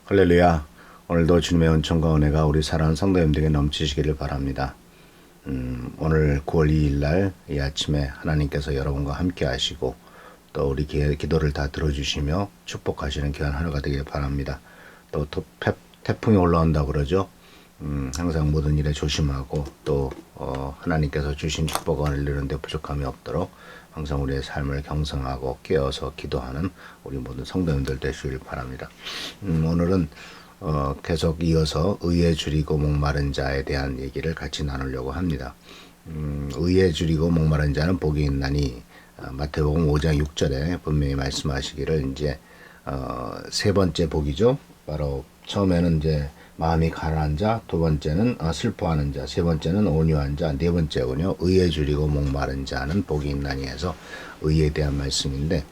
할렐루야. 오늘도 주님의 은총과 은혜가 우리 사랑하는 성도님들에게 넘치시기를 바랍니다. 오늘 9월 2일 날 이 아침에 하나님께서 여러분과 함께 하시고 또 우리 기도를 다 들어주시며 축복하시는 귀한 하루가 되길 바랍니다. 또 태풍이 올라온다고 그러죠. 항상 모든 일에 조심하고 또 하나님께서 주신 축복을 누리는데 부족함이 없도록 항상 우리의 삶을 경성하고 깨어서 기도하는 우리 모든 성도님들 되시길 바랍니다. 오늘은 계속 이어서 의에 줄이고 목마른 자에 대한 얘기를 같이 나누려고 합니다. 의에 줄이고 목마른 자는 복이 있나니 마태복음 5장 6절에 분명히 말씀하시기를 이제 세 번째 복이죠. 바로 처음에는 이제 마음이 가난한 자, 두 번째는 슬퍼하는 자, 세 번째는 온유한 자, 네 번째군요. 의에 줄이고 목마른 자는 복이 있나니 해서 의에 대한 말씀인데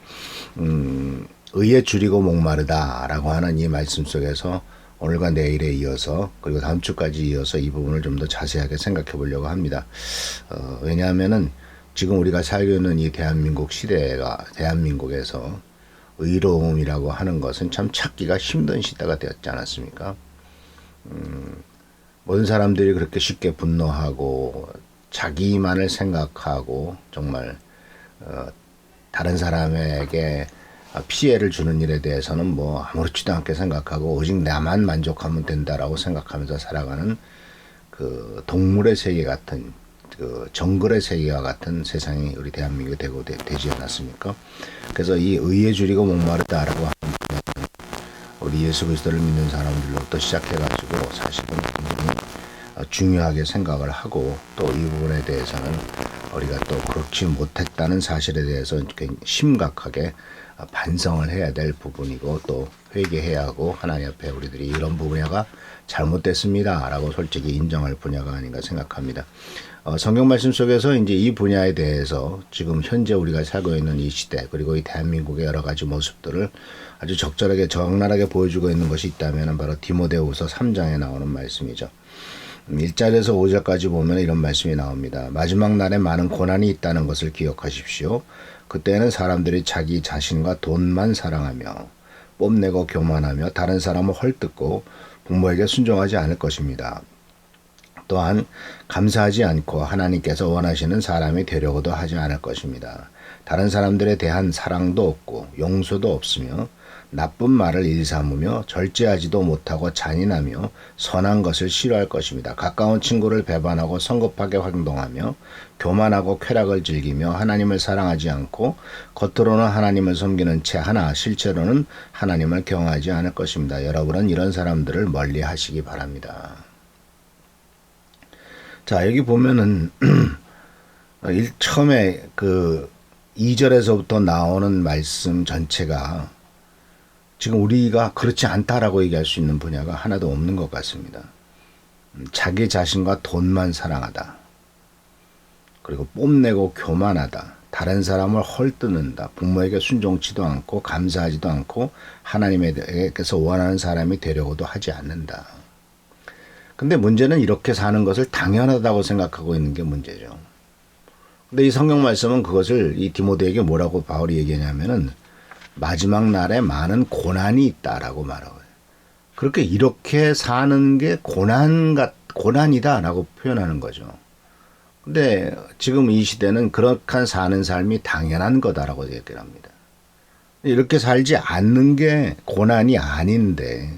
의에 줄이고 목마르다라고 하는 이 말씀 속에서 오늘과 내일에 이어서 그리고 다음 주까지 이어서 이 부분을 좀 더 자세하게 생각해 보려고 합니다. 왜냐하면은 지금 우리가 살고 있는 이 대한민국 시대가 대한민국에서 의로움이라고 하는 것은 참 찾기가 힘든 시대가 되었지 않았습니까? 모든 사람들이 그렇게 쉽게 분노하고 자기만을 생각하고 정말 다른 사람에게 피해를 주는 일에 대해서는 뭐 아무렇지도 않게 생각하고 오직 나만 만족하면 된다라고 생각하면서 살아가는 그 동물의 세계 같은 그 정글의 세계와 같은 세상이 우리 대한민국이 되지 않았습니까? 그래서 이 의에 줄이고 목마르다라고 하는 우리 예수 그리스도를 믿는 사람들로부터 시작해가지고 사실은 굉장히 중요하게 생각을 하고 또 이 부분에 대해서는 우리가 또 그렇지 못했다는 사실에 대해서 심각하게 반성을 해야 될 부분이고 또 회개해야 하고 하나님 앞에 우리들이 이런 분야가 잘못됐습니다 라고 솔직히 인정할 분야가 아닌가 생각합니다. 성경 말씀 속에서 이제 이 분야에 대해서 지금 현재 우리가 살고 있는 이 시대 그리고 이 대한민국의 여러 가지 모습들을 아주 적절하게 적나라하게 보여주고 있는 것이 있다면 바로 디모데후서 3장에 나오는 말씀이죠. 1절에서 5절까지 보면 이런 말씀이 나옵니다. 마지막 날에 많은 고난이 있다는 것을 기억하십시오. 그때는 사람들이 자기 자신과 돈만 사랑하며 뽐내고 교만하며 다른 사람을 헐뜯고 부모에게 순종하지 않을 것입니다. 또한 감사하지 않고 하나님께서 원하시는 사람이 되려고도 하지 않을 것입니다. 다른 사람들에 대한 사랑도 없고 용서도 없으며 나쁜 말을 일삼으며 절제하지도 못하고 잔인하며 선한 것을 싫어할 것입니다. 가까운 친구를 배반하고 성급하게 행동하며 교만하고 쾌락을 즐기며 하나님을 사랑하지 않고 겉으로는 하나님을 섬기는 채 하나 실제로는 하나님을 경외하지 않을 것입니다. 여러분은 이런 사람들을 멀리 하시기 바랍니다. 자, 여기 보면은 처음에 그 2절에서부터 나오는 말씀 전체가 지금 우리가 그렇지 않다라고 얘기할 수 있는 분야가 하나도 없는 것 같습니다. 자기 자신과 돈만 사랑하다. 그리고 뽐내고 교만하다. 다른 사람을 헐뜯는다. 부모에게 순종치도 않고 감사하지도 않고 하나님께서 원하는 사람이 되려고도 하지 않는다. 근데 문제는 이렇게 사는 것을 당연하다고 생각하고 있는 게 문제죠. 근데 이 성경 말씀은 그것을 이 디모데에게 뭐라고 바울이 얘기하냐면은 마지막 날에 많은 고난이 있다라고 말하고요. 그렇게 이렇게 사는 게 고난이다라고 표현하는 거죠. 근데 지금 이 시대는 그렇게 사는 삶이 당연한 거다라고 얘기를 합니다. 이렇게 살지 않는 게 고난이 아닌데,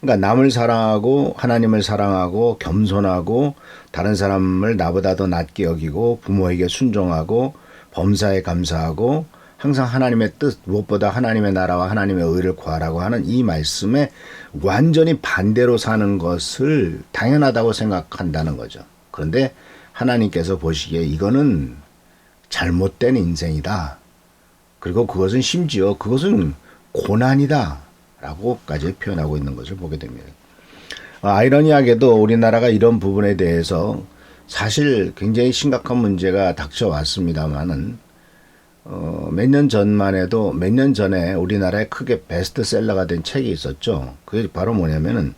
그러니까 남을 사랑하고 하나님을 사랑하고 겸손하고 다른 사람을 나보다 더 낮게 여기고 부모에게 순종하고 범사에 감사하고 항상 하나님의 뜻, 무엇보다 하나님의 나라와 하나님의 의를 구하라고 하는 이 말씀에 완전히 반대로 사는 것을 당연하다고 생각한다는 거죠. 그런데 하나님께서 보시기에 이거는 잘못된 인생이다. 그리고 그것은 심지어 그것은 고난이다 라고까지 표현하고 있는 것을 보게 됩니다. 아이러니하게도 우리나라가 이런 부분에 대해서 사실 굉장히 심각한 문제가 닥쳐왔습니다만은 몇 년 전만 해도 몇 년 전에 우리나라에 크게 베스트셀러가 된 책이 있었죠. 그게 바로 뭐냐면은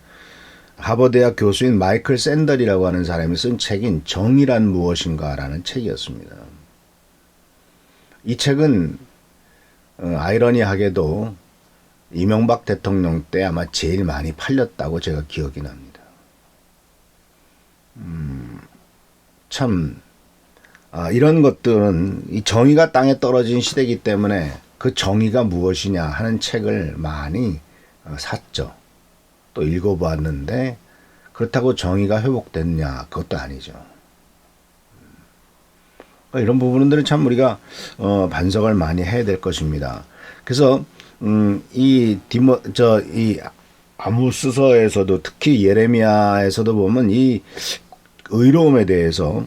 하버드대학 교수인 마이클 샌델이라고 하는 사람이 쓴 책인 정의란 무엇인가라는 책이었습니다. 이 책은 아이러니하게도 이명박 대통령 때 아마 제일 많이 팔렸다고 제가 기억이 납니다. 참 이런 것들은 이 정의가 땅에 떨어진 시대이기 때문에 그 정의가 무엇이냐 하는 책을 많이 샀죠. 또 읽어봤는데 그렇다고 정의가 회복됐냐? 그것도 아니죠. 이런 부분들은 참 우리가 반성을 많이 해야 될 것입니다. 그래서 이 아모스서에서도 특히 예레미야에서도 보면 이 의로움에 대해서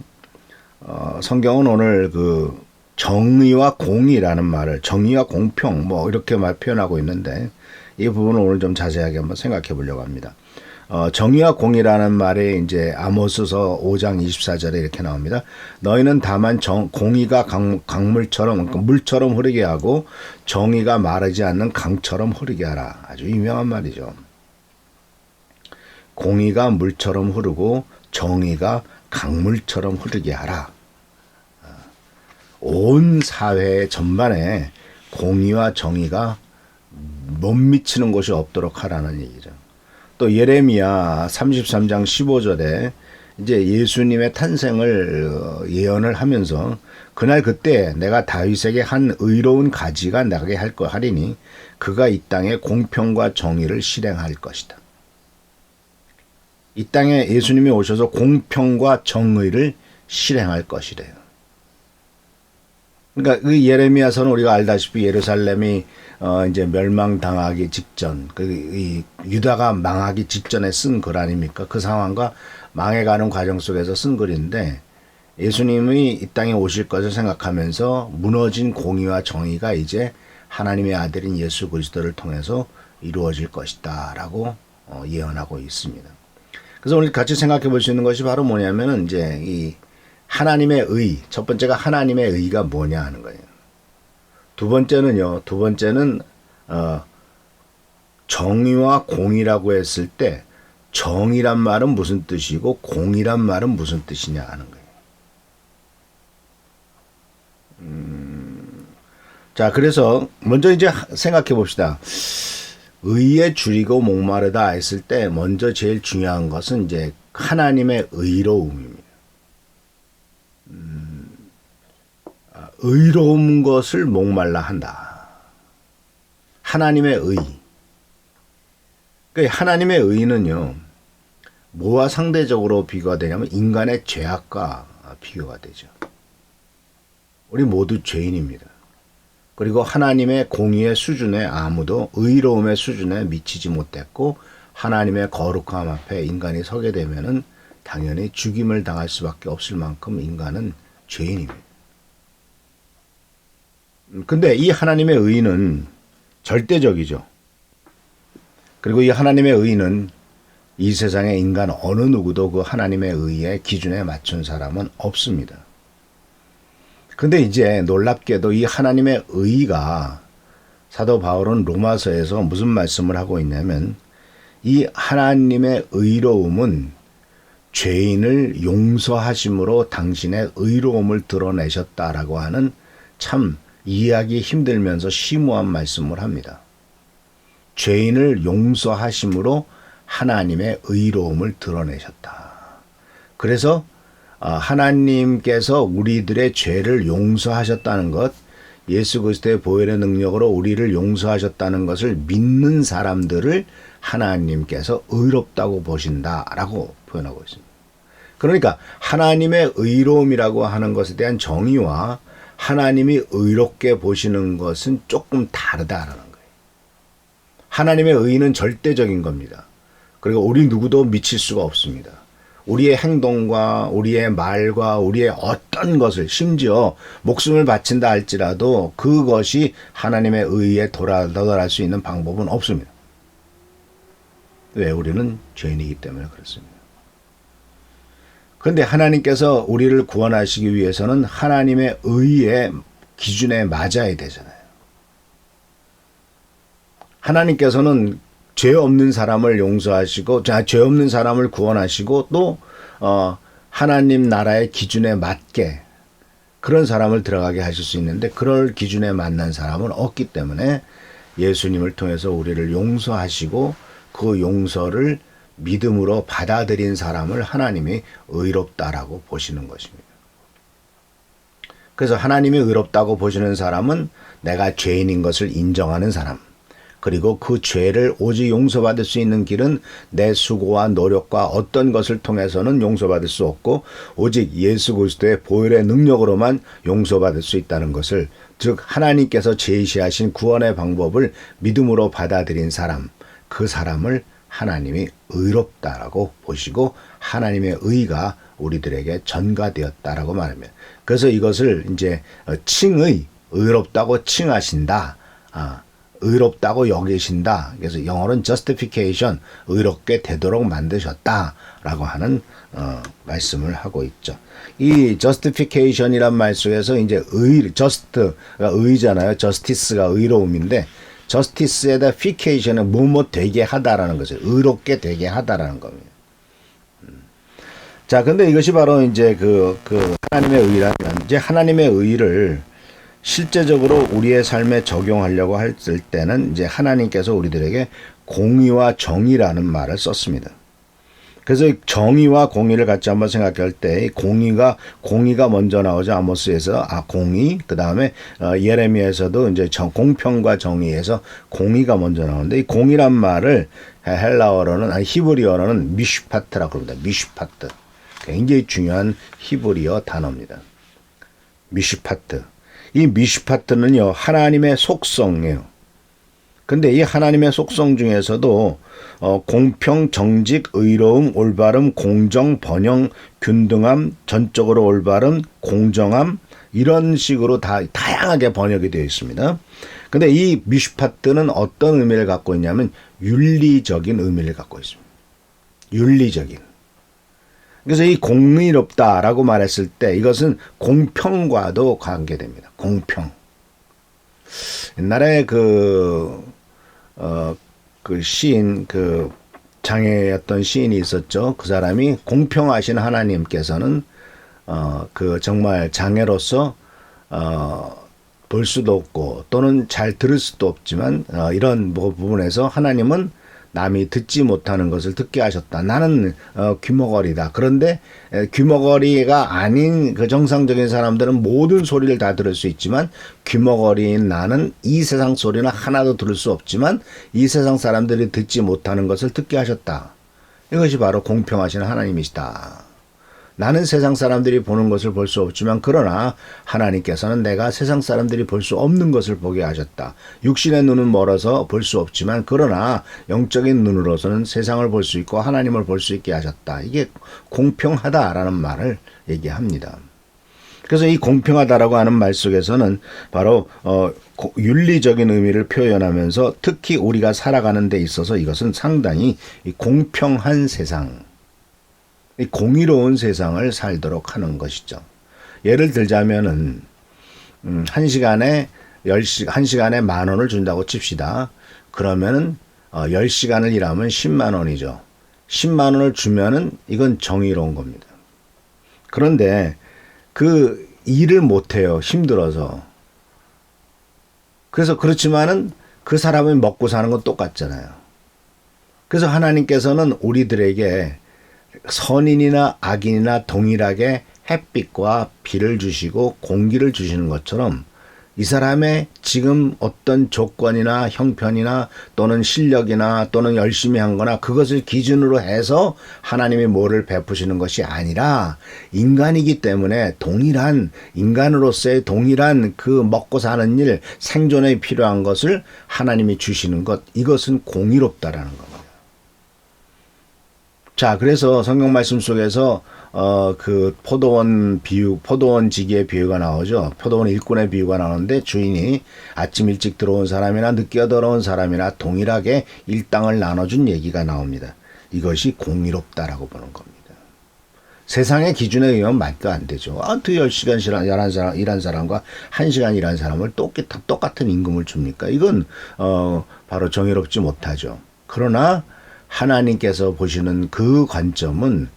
성경은 오늘 그 정의와 공의라는 말을 정의와 공평 뭐 이렇게 말 표현하고 있는데 이 부분을 오늘 좀 자세하게 한번 생각해 보려고 합니다. 정의와 공의라는 말이 이제 아모스서 5장 24절에 이렇게 나옵니다. 너희는 다만 공의가 강물처럼 그러니까 물처럼 흐르게 하고 정의가 마르지 않는 강처럼 흐르게 하라. 아주 유명한 말이죠. 공의가 물처럼 흐르고 정의가 강물처럼 흐르게 하라. 온 사회 전반에 공의와 정의가 못 미치는 곳이 없도록 하라는 얘기죠. 또 예레미야 33장 15절에 이제 예수님의 탄생을 예언을 하면서 그날 그때 내가 다윗에게 한 의로운 가지가 나게 하리니 그가 이 땅에 공평과 정의를 실행할 것이다. 이 땅에 예수님이 오셔서 공평과 정의를 실행할 것이래요. 그러니까 그 예레미야서는 우리가 알다시피 예루살렘이 이제 멸망당하기 직전, 이 유다가 망하기 직전에 쓴 글 아닙니까? 그 상황과 망해가는 과정 속에서 쓴 글인데 예수님이 이 땅에 오실 것을 생각하면서 무너진 공의와 정의가 이제 하나님의 아들인 예수 그리스도를 통해서 이루어질 것이다 라고 예언하고 있습니다. 그래서 오늘 같이 생각해 볼 수 있는 것이 바로 뭐냐면은 이제 이 하나님의 의, 첫 번째가 하나님의 의가 뭐냐 하는 거예요. 두 번째는 정의와 공의라고 했을 때 정의란 말은 무슨 뜻이고 공의란 말은 무슨 뜻이냐 하는 거예요. 자, 그래서 먼저 이제 생각해 봅시다. 의에 줄이고 목마르다 했을 때 먼저 제일 중요한 것은 이제 하나님의 의로움입니다. 의로운 것을 목말라 한다. 하나님의 의. 그러니까 하나님의 의는요, 뭐와 상대적으로 비교가 되냐면 인간의 죄악과 비교가 되죠. 우리 모두 죄인입니다. 그리고 하나님의 공의의 수준에 아무도 의로움의 수준에 미치지 못했고 하나님의 거룩함 앞에 인간이 서게 되면은 당연히 죽임을 당할 수밖에 없을 만큼 인간은 죄인입니다. 근데 이 하나님의 의는 절대적이죠. 그리고 이 하나님의 의는 이 세상의 인간 어느 누구도 그 하나님의 의의 기준에 맞춘 사람은 없습니다. 근데 이제 놀랍게도 이 하나님의 의가 사도 바울은 로마서에서 무슨 말씀을 하고 있냐면 이 하나님의 의로움은 죄인을 용서하심으로 당신의 의로움을 드러내셨다라고 하는 참 이해하기 힘들면서 심오한 말씀을 합니다. 죄인을 용서하심으로 하나님의 의로움을 드러내셨다. 그래서 하나님께서 우리들의 죄를 용서하셨다는 것, 예수 그리스도의 보혈의 능력으로 우리를 용서하셨다는 것을 믿는 사람들을 하나님께서 의롭다고 보신다라고 표현하고 있습니다. 그러니까 하나님의 의로움이라고 하는 것에 대한 정의와 하나님이 의롭게 보시는 것은 조금 다르다라는 거예요. 하나님의 의는 절대적인 겁니다. 그리고 우리 누구도 미칠 수가 없습니다. 우리의 행동과 우리의 말과 우리의 어떤 것을 심지어 목숨을 바친다 할지라도 그것이 하나님의 의에 도달할 수 있는 방법은 없습니다. 왜? 우리는 죄인이기 때문에 그렇습니다. 그런데 하나님께서 우리를 구원하시기 위해서는 하나님의 의의 기준에 맞아야 되잖아요. 하나님께서는 죄 없는 사람을 용서하시고, 죄 없는 사람을 구원하시고, 또 하나님 나라의 기준에 맞게 그런 사람을 들어가게 하실 수 있는데, 그럴 기준에 맞는 사람은 없기 때문에 예수님을 통해서 우리를 용서하시고 그 용서를 믿음으로 받아들인 사람을 하나님이 의롭다라고 보시는 것입니다. 그래서 하나님이 의롭다고 보시는 사람은 내가 죄인인 것을 인정하는 사람, 그리고 그 죄를 오직 용서받을 수 있는 길은 내 수고와 노력과 어떤 것을 통해서는 용서받을 수 없고 오직 예수 그리스도의 보혈의 능력으로만 용서받을 수 있다는 것을, 즉 하나님께서 제시하신 구원의 방법을 믿음으로 받아들인 사람, 그 사람을 하나님이 의롭다라고 보시고 하나님의 의가 우리들에게 전가되었다라고 말합니다. 그래서 이것을 이제 칭의, 의롭다고 칭하신다, 의롭다고 여기신다. 그래서 영어로는 justification, 의롭게 되도록 만드셨다라고 하는 말씀을 하고 있죠. 이 justification이란 말 속에서 이제 just가 의잖아요. justice가 의로움인데 justice에다 fication은 뭐뭐 되게 하다라는 것을, 의롭게 되게 하다라는 겁니다. 자, 근데 이것이 바로 이제 그 하나님의 의라면, 이제 하나님의 의를 실제적으로 우리의 삶에 적용하려고 할 때는 이제 하나님께서 우리들에게 공의와 정의라는 말을 썼습니다. 그래서 정의와 공의를 같이 한번 생각할 때 공의가 먼저 나오죠. 아모스에서 공의, 그 다음에 예레미야에서도 이제 공평과 정의에서 공의가 먼저 나오는데, 이 공의란 말을 헬라어로는, 히브리어로는 미슈파트라고 합니다. 미슈파트, 굉장히 중요한 히브리어 단어입니다. 미슈파트. 이 미슈파트는요, 하나님의 속성이에요. 근데 이 하나님의 속성 중에서도 공평, 정직, 의로움, 올바름, 공정, 번영, 균등함, 전적으로 올바름, 공정함, 이런 식으로 다양하게 번역이 되어 있습니다. 근데 이 미슈파트는 어떤 의미를 갖고 있냐면 윤리적인 의미를 갖고 있습니다. 윤리적인. 그래서 이 공의롭다라고 말했을 때 이것은 공평과도 관계됩니다. 공평. 옛날에 그 시인, 장애였던 시인이 있었죠. 그 사람이 공평하신 하나님께서는 정말 장애로서 볼 수도 없고 또는 잘 들을 수도 없지만 이런 부분에서 하나님은 남이 듣지 못하는 것을 듣게 하셨다. 나는 귀머거리다. 그런데 귀머거리가 아닌 그 정상적인 사람들은 모든 소리를 다 들을 수 있지만 귀머거리인 나는 이 세상 소리는 하나도 들을 수 없지만 이 세상 사람들이 듣지 못하는 것을 듣게 하셨다. 이것이 바로 공평하신 하나님이시다. 나는 세상 사람들이 보는 것을 볼 수 없지만 그러나 하나님께서는 내가 세상 사람들이 볼 수 없는 것을 보게 하셨다. 육신의 눈은 멀어서 볼 수 없지만 그러나 영적인 눈으로서는 세상을 볼 수 있고 하나님을 볼 수 있게 하셨다. 이게 공평하다라는 말을 얘기합니다. 그래서 이 공평하다라고 하는 말 속에서는 바로 윤리적인 의미를 표현하면서 특히 우리가 살아가는 데 있어서 이것은 상당히 공평한 세상, 공의로운 세상을 살도록 하는 것이죠. 예를 들자면은, 한 시간에 10시간에 10,000원을 준다고 칩시다. 그러면은, 10시간을 일하면 10만 원이죠. 10만 원을 주면은 이건 정의로운 겁니다. 그런데 그 일을 못해요. 힘들어서. 그래서 그렇지만은 그 사람이 먹고 사는 건 똑같잖아요. 그래서 하나님께서는 우리들에게 선인이나 악인이나 동일하게 햇빛과 비를 주시고 공기를 주시는 것처럼 이 사람의 지금 어떤 조건이나 형편이나 또는 실력이나 또는 열심히 한 거나 그것을 기준으로 해서 하나님이 뭐를 베푸시는 것이 아니라 인간이기 때문에 동일한 인간으로서의 동일한 그 먹고 사는 일, 생존에 필요한 것을 하나님이 주시는 것, 이것은 공의롭다라는 겁니다. 자, 그래서 성경 말씀 속에서 그 포도원 지기의 비유가 나오죠. 포도원 일꾼의 비유가 나오는데 주인이 아침 일찍 들어온 사람이나 늦게 들어온 사람이나 동일하게 일당을 나눠준 얘기가 나옵니다. 이것이 공의롭다라고 보는 겁니다. 세상의 기준에 의하면 말도 안 되죠. 아, 10시간 일한 사람과 1시간 일한 사람을 똑같은 임금을 줍니까? 이건 바로 정의롭지 못하죠. 그러나 하나님께서 보시는 그 관점은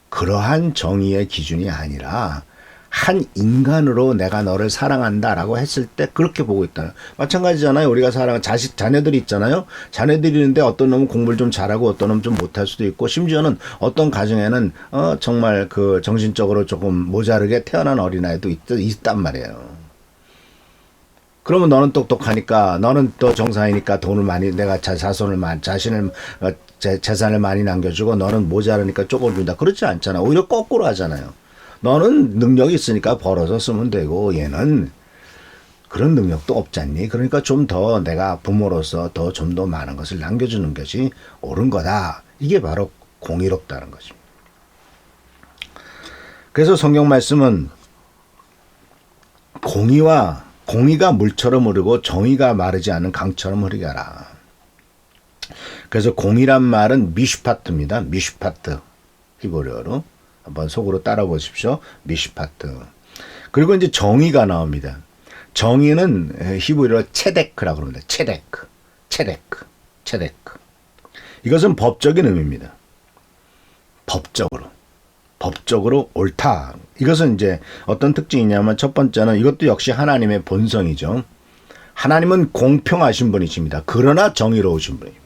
그러한 정의의 기준이 아니라 한 인간으로 내가 너를 사랑한다라고 했을 때 그렇게 보고 있다. 마찬가지잖아요. 우리가 자녀들이 있잖아요. 자녀들이 있는데 어떤 놈은 공부를 좀 잘하고 어떤 놈은 좀 못할 수도 있고 심지어는 어떤 가정에는 정말 그 정신적으로 조금 모자르게 태어난 어린아이도 있단 말이에요. 그러면 너는 똑똑하니까 너는 또 정상이니까 돈을 많이 내가 재산을 많이 남겨주고 너는 모자르니까 조금 준다. 그렇지 않잖아. 오히려 거꾸로 하잖아요. 너는 능력이 있으니까 벌어서 쓰면 되고 얘는 그런 능력도 없잖니. 그러니까 좀 더 내가 부모로서 좀 더 많은 것을 남겨주는 것이 옳은 거다. 이게 바로 공의롭다는 것입니다. 그래서 성경 말씀은 공의가 물처럼 흐르고 정의가 마르지 않은 강처럼 흐르게 하라. 그래서 공의란 말은 미슈파트입니다. 미슈파트. 히브리어로. 한번 속으로 따라 보십시오. 미슈파트. 그리고 이제 정의가 나옵니다. 정의는 히브리어로 체데크라고 합니다. 체데크. 이것은 법적인 의미입니다. 법적으로 옳다. 이것은 이제 어떤 특징이 있냐면 첫 번째는 이것도 역시 하나님의 본성이죠. 하나님은 공평하신 분이십니다. 그러나 정의로우신 분입니다.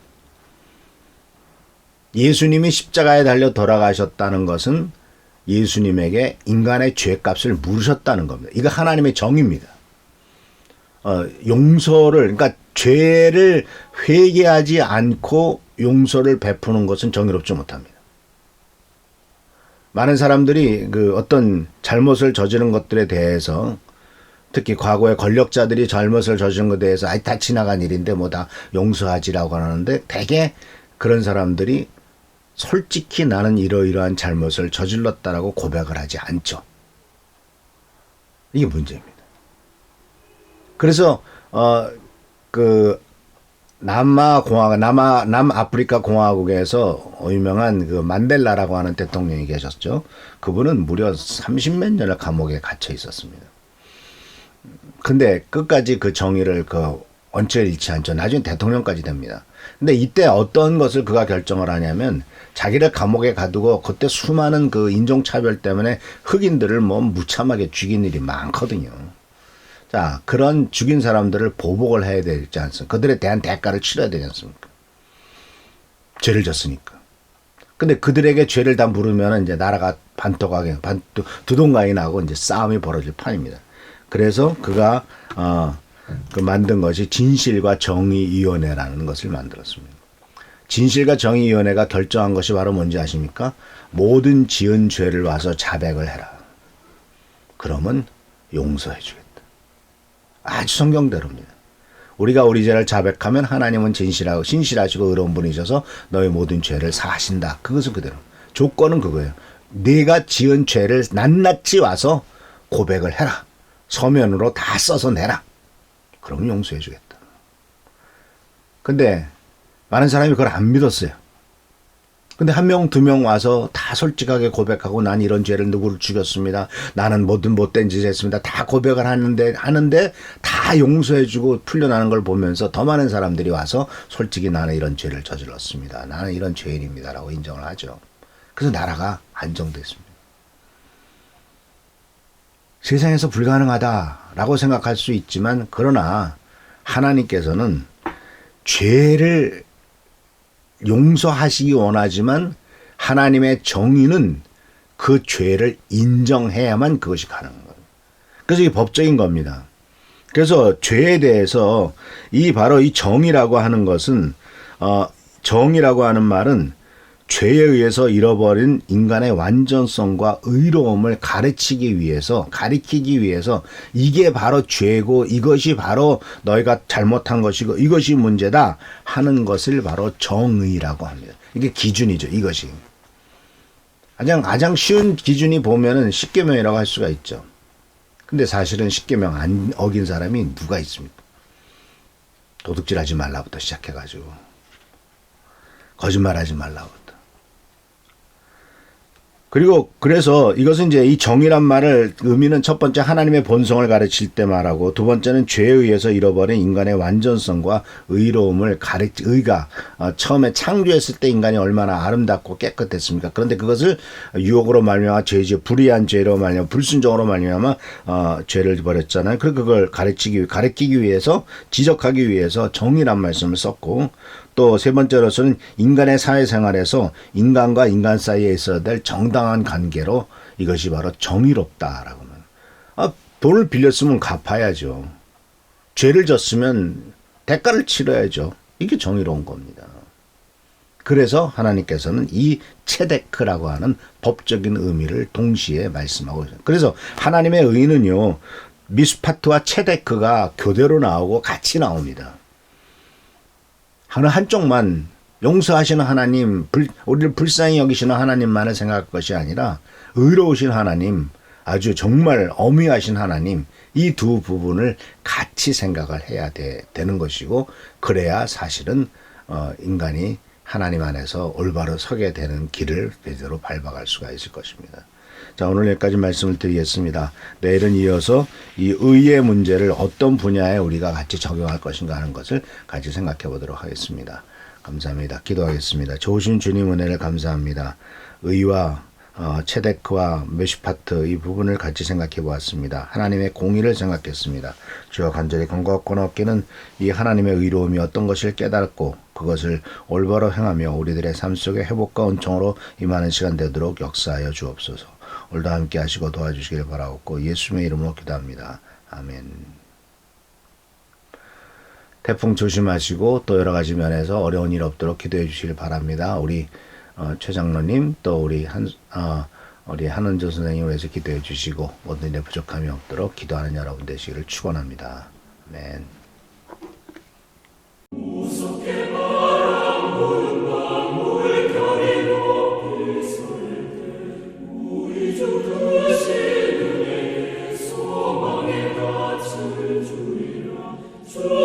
예수님이 십자가에 달려 돌아가셨다는 것은 예수님에게 인간의 죄값을 물으셨다는 겁니다. 이거 하나님의 정의입니다. 그러니까 죄를 회개하지 않고 용서를 베푸는 것은 정의롭지 못합니다. 많은 사람들이 그 어떤 잘못을 저지른 것들에 대해서 특히 과거의 권력자들이 잘못을 저지른 것에 대해서 다 지나간 일인데 뭐 다 용서하지라고 하는데 대개 그런 사람들이 솔직히 나는 이러이러한 잘못을 저질렀다라고 고백을 하지 않죠. 이게 문제입니다. 그래서 남아프리카 공화국에서 유명한 그 만델라라고 하는 대통령이 계셨죠. 그분은 무려 30몇 년을 감옥에 갇혀 있었습니다. 근데 끝까지 그 정의를 원칙을 잃지 않죠. 나중에 대통령까지 됩니다. 근데 이때 어떤 것을 그가 결정을 하냐면 자기를 감옥에 가두고 그때 수많은 그 인종차별 때문에 흑인들을 무참하게 죽인 일이 많거든요. 자, 그런 죽인 사람들을 보복을 해야 되지 않습니까? 그들에 대한 대가를 치러야 되지 않습니까? 죄를 졌으니까. 근데 그들에게 죄를 다 물으면 이제 나라가 두동강이 나고 이제 싸움이 벌어질 판입니다. 그래서 그가 만든 것이 진실과 정의위원회라는 것을 만들었습니다. 진실과 정의위원회가 결정한 것이 바로 뭔지 아십니까? 모든 지은 죄를 와서 자백을 해라. 그러면 용서해 주겠다. 아주 성경대로입니다. 우리가 우리 죄를 자백하면 하나님은 신실하시고 의로운 분이셔서 너의 모든 죄를 사하신다. 그것은 그대로. 조건은 그거예요. 네가 지은 죄를 낱낱이 와서 고백을 해라. 서면으로 다 써서 내라. 그러면 용서해 주겠다. 근데 많은 사람이 그걸 안 믿었어요. 근데 1명, 2명 와서 다 솔직하게 고백하고 난 이런 죄를 누구를 죽였습니다. 나는 못된 짓을 했습니다. 다 고백을 하는데 다 용서해주고 풀려나는 걸 보면서 더 많은 사람들이 와서 솔직히 나는 이런 죄를 저질렀습니다. 나는 이런 죄인입니다. 라고 인정을 하죠. 그래서 나라가 안정됐습니다. 세상에서 불가능하다라고 생각할 수 있지만 그러나 하나님께서는 죄를 용서하시기 원하지만 하나님의 정의는 그 죄를 인정해야만 그것이 가능한 거예요. 그래서 이게 법적인 겁니다. 그래서 죄에 대해서 바로 이 정의라고 하는 것은 정의라고 하는 말은 죄에 의해서 잃어버린 인간의 완전성과 의로움을 가리키기 위해서 이게 바로 죄고 이것이 바로 너희가 잘못한 것이고 이것이 문제다 하는 것을 바로 정의라고 합니다. 이게 기준이죠. 이것이. 가장 쉬운 기준이 보면은 십계명이라고 할 수가 있죠. 근데 사실은 십계명 안 어긴 사람이 누가 있습니까? 도둑질하지 말라부터 시작해가지고 거짓말하지 말라부터. 그리고 그래서 이것은 이제 이 정의란 말을 의미는 첫 번째 하나님의 본성을 가르칠 때 말하고, 두 번째는 죄에 의해서 잃어버린 인간의 완전성과 의로움을 의가 처음에 창조했을 때 인간이 얼마나 아름답고 깨끗했습니까? 그런데 그것을 유혹으로 말미암아 죄지 불의한 죄로 말미암아 불순종으로 말미암아 죄를 벌였잖아요. 그걸 가르치기 위해서 지적하기 위해서 정의란 말씀을 썼고, 또 세 번째로서는 인간의 사회생활에서 인간과 인간 사이에 있어야 될 정당한 관계로 이것이 바로 정의롭다라고 하면, 돈을 빌렸으면 갚아야죠. 죄를 졌으면 대가를 치러야죠. 이게 정의로운 겁니다. 그래서 하나님께서는 이 체데크라고 하는 법적인 의미를 동시에 말씀하고 있어요. 그래서 하나님의 의는요, 미스파트와 체데크가 교대로 나오고 같이 나옵니다. 한쪽만 용서하시는 하나님, 우리를 불쌍히 여기시는 하나님만을 생각할 것이 아니라 의로우신 하나님, 아주 정말 어미하신 하나님, 이 두 부분을 같이 생각을 해야 되는 것이고, 그래야 사실은 인간이 하나님 안에서 올바로 서게 되는 길을 제대로 밟아갈 수가 있을 것입니다. 자, 오늘 여기까지 말씀을 드리겠습니다. 내일은 이어서 이 의의 문제를 어떤 분야에 우리가 같이 적용할 것인가 하는 것을 같이 생각해 보도록 하겠습니다. 감사합니다. 기도하겠습니다. 좋으신 주님 은혜를 감사합니다. 의와 체데크와 메시파트 이 부분을 같이 생각해 보았습니다. 하나님의 공의를 생각했습니다. 주여 간절히 간구하고 얻기는 이 하나님의 의로움이 어떤 것을 깨닫고 그것을 올바로 행하며 우리들의 삶 속에 회복과 은총으로 임하는 시간 되도록 역사하여 주옵소서. 오늘도 함께 하시고 도와주시길 바라옵고 예수님의 이름으로 기도합니다. 아멘. 태풍 조심하시고 또 여러 가지 면에서 어려운 일 없도록 기도해 주시길 바랍니다. 우리 최 장로님 또 우리 한은조 선생님을 위해서 기도해 주시고 모든 일에 부족함이 없도록 기도하는 여러분 되시기를 축원합니다. 아멘. 주